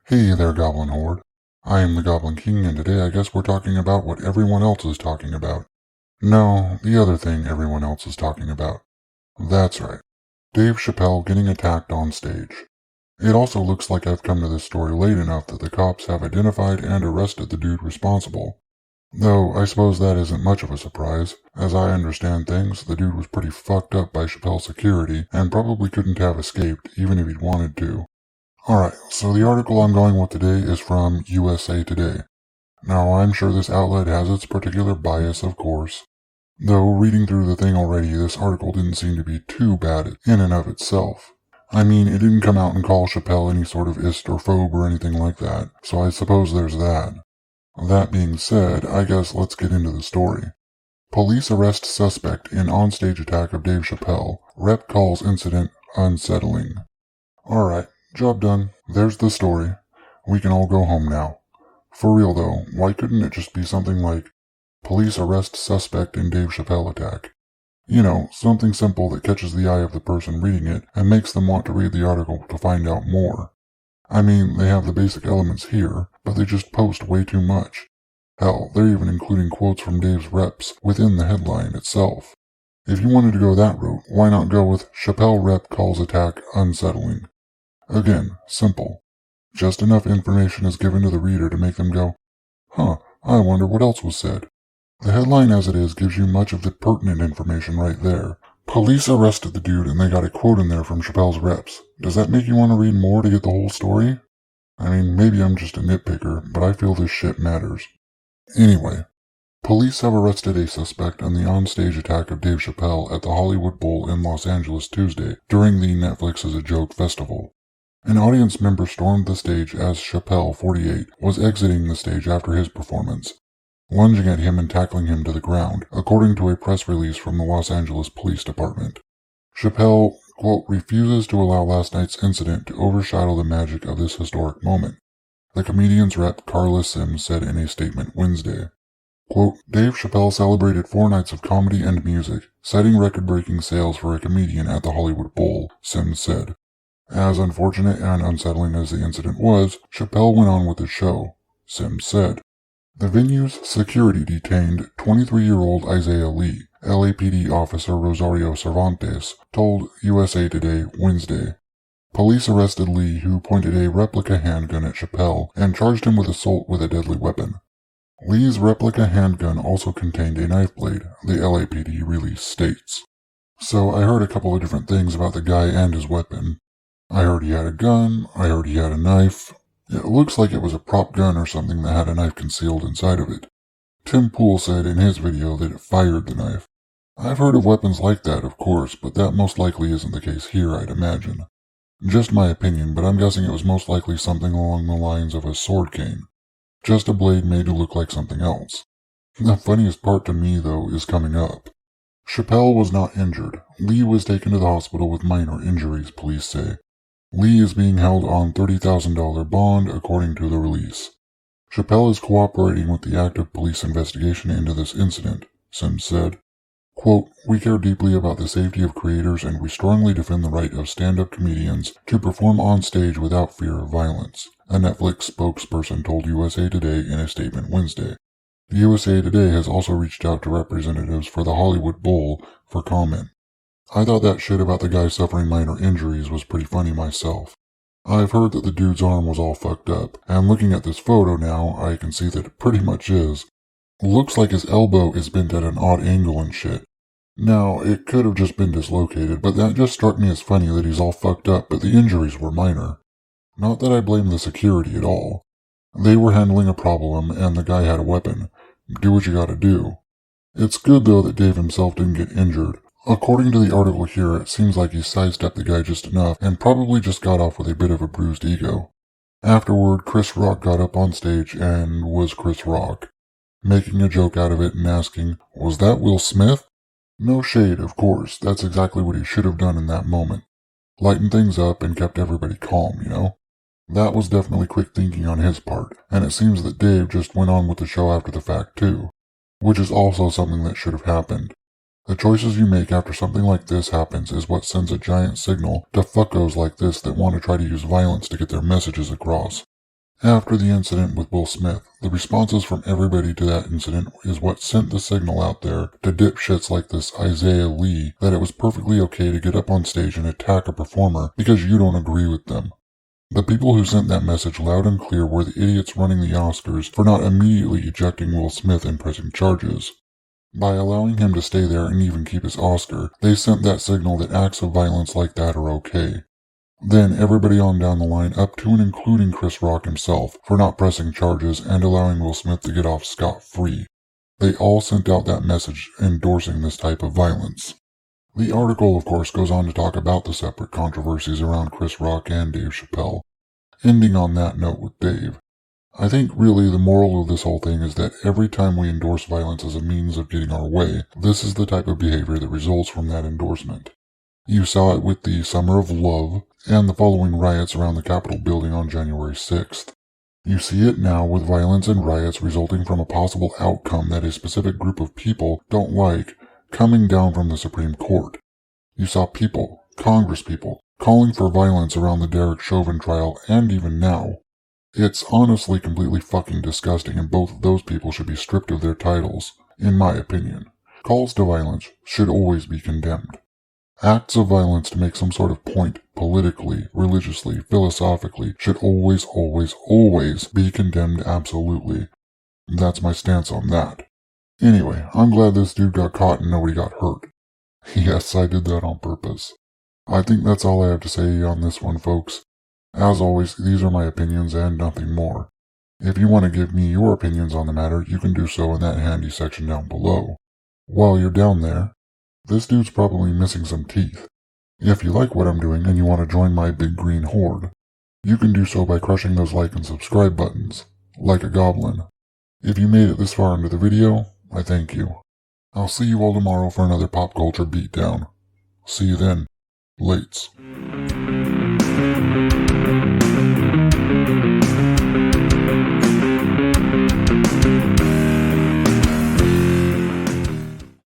Hey there, Goblin Horde. I am the Goblin King, and today I guess we're talking about what everyone else is talking about. No, the other thing everyone else is talking about. That's right. Dave Chappelle getting attacked on stage. It also looks like I've come to this story late enough that the cops have identified and arrested the dude responsible. Though I suppose that isn't much of a surprise. As I understand things, the dude was pretty fucked up by Chappelle's security and probably couldn't have escaped even if he'd wanted to. Alright, so the article I'm going with today is from USA Today. Now, I'm sure this outlet has its particular bias, of course. Though, reading through the thing already, this article didn't seem to be too bad in and of itself. I mean, it didn't come out and call Chappelle any sort of ist or phobe or anything like that, so I suppose there's that. That being said, I guess let's get into the story. Police arrest suspect in onstage attack of Dave Chappelle. Rep calls incident unsettling. Alright. Job done. There's the story. We can all go home now. For real though, why couldn't it just be something like, police arrest suspect in Dave Chappelle attack? You know, something simple that catches the eye of the person reading it and makes them want to read the article to find out more. I mean, they have the basic elements here, but they just post way too much. Hell, they're even including quotes from Dave's reps within the headline itself. If you wanted to go that route, why not go with Chappelle rep calls attack unsettling? Again, simple. Just enough information is given to the reader to make them go, huh, I wonder what else was said. The headline as it is gives you much of the pertinent information right there. Police arrested the dude and they got a quote in there from Chappelle's reps. Does that make you want to read more to get the whole story? I mean, maybe I'm just a nitpicker, but I feel this shit matters. Anyway, police have arrested a suspect on the onstage attack of Dave Chappelle at the Hollywood Bowl in Los Angeles Tuesday during the Netflix is a Joke festival. An audience member stormed the stage as Chappelle, 48, was exiting the stage after his performance, lunging at him and tackling him to the ground, according to a press release from the Los Angeles Police Department. Chappelle, quote, refuses to allow last night's incident to overshadow the magic of this historic moment, the comedian's rep Carla Sims said in a statement Wednesday. Quote, Dave Chappelle celebrated 4 nights of comedy and music, citing record-breaking sales for a comedian at the Hollywood Bowl, Sims said. As unfortunate and unsettling as the incident was, Chappelle went on with the show, Sims said. The venue's security detained 23-year-old Isaiah Lee, LAPD officer Rosario Cervantes told USA Today Wednesday. Police arrested Lee, who pointed a replica handgun at Chappelle and charged him with assault with a deadly weapon. Lee's replica handgun also contained a knife blade, the LAPD release states. So I heard a couple of different things about the guy and his weapon. I heard he had a gun, I heard he had a knife. It looks like it was a prop gun or something that had a knife concealed inside of it. Tim Pool said in his video that it fired the knife. I've heard of weapons like that, of course, but that most likely isn't the case here, I'd imagine. Just my opinion, but I'm guessing it was most likely something along the lines of a sword cane. Just a blade made to look like something else. The funniest part to me, though, is coming up. Chappelle was not injured. Lee was taken to the hospital with minor injuries, police say. Lee is being held on $30,000 bond, according to the release. Chappelle is cooperating with the active police investigation into this incident, Sims said. Quote, we care deeply about the safety of creators and we strongly defend the right of stand-up comedians to perform on stage without fear of violence, a Netflix spokesperson told USA Today in a statement Wednesday. The USA Today has also reached out to representatives for the Hollywood Bowl for comment. I thought that shit about the guy suffering minor injuries was pretty funny myself. I've heard that the dude's arm was all fucked up, and looking at this photo now, I can see that it pretty much is. Looks like his elbow is bent at an odd angle and shit. Now, it could have just been dislocated, but that just struck me as funny that he's all fucked up, but the injuries were minor. Not that I blame the security at all. They were handling a problem, and the guy had a weapon. Do what you gotta do. It's good, though, that Dave himself didn't get injured. According to the article here, it seems like he sidestepped the guy just enough and probably just got off with a bit of a bruised ego. Afterward, Chris Rock got up on stage and was Chris Rock, making a joke out of it and asking, was that Will Smith? No shade, of course, that's exactly what he should have done in that moment. Lightened things up and kept everybody calm, you know? That was definitely quick thinking on his part, and it seems that Dave just went on with the show after the fact too, which is also something that should have happened. The choices you make after something like this happens is what sends a giant signal to fuckos like this that want to try to use violence to get their messages across. After the incident with Will Smith, the responses from everybody to that incident is what sent the signal out there to dipshits like this Isaiah Lee that it was perfectly okay to get up on stage and attack a performer because you don't agree with them. The people who sent that message loud and clear were the idiots running the Oscars for not immediately ejecting Will Smith and pressing charges. By allowing him to stay there and even keep his Oscar, they sent that signal that acts of violence like that are okay. Then everybody on down the line, up to and including Chris Rock himself, for not pressing charges and allowing Will Smith to get off scot-free. They all sent out that message endorsing this type of violence. The article, of course, goes on to talk about the separate controversies around Chris Rock and Dave Chappelle, ending on that note with Dave. I think really the moral of this whole thing is that every time we endorse violence as a means of getting our way, this is the type of behavior that results from that endorsement. You saw it with the Summer of Love and the following riots around the Capitol building on January 6th. You see it now with violence and riots resulting from a possible outcome that a specific group of people don't like coming down from the Supreme Court. You saw people, congresspeople, calling for violence around the Derek Chauvin trial and even now. It's honestly completely fucking disgusting and both of those people should be stripped of their titles, in my opinion. Calls to violence should always be condemned. Acts of violence to make some sort of point, politically, religiously, philosophically, should always, always, always be condemned absolutely. That's my stance on that. Anyway, I'm glad this dude got caught and nobody got hurt. Yes, I did that on purpose. I think that's all I have to say on this one, folks. As always, these are my opinions and nothing more. If you want to give me your opinions on the matter, you can do so in that handy section down below. While you're down there, this dude's probably missing some teeth. If you like what I'm doing and you want to join my big green horde, you can do so by crushing those like and subscribe buttons, like a goblin. If you made it this far into the video, I thank you. I'll see you all tomorrow for another pop culture beatdown. See you then. Lates.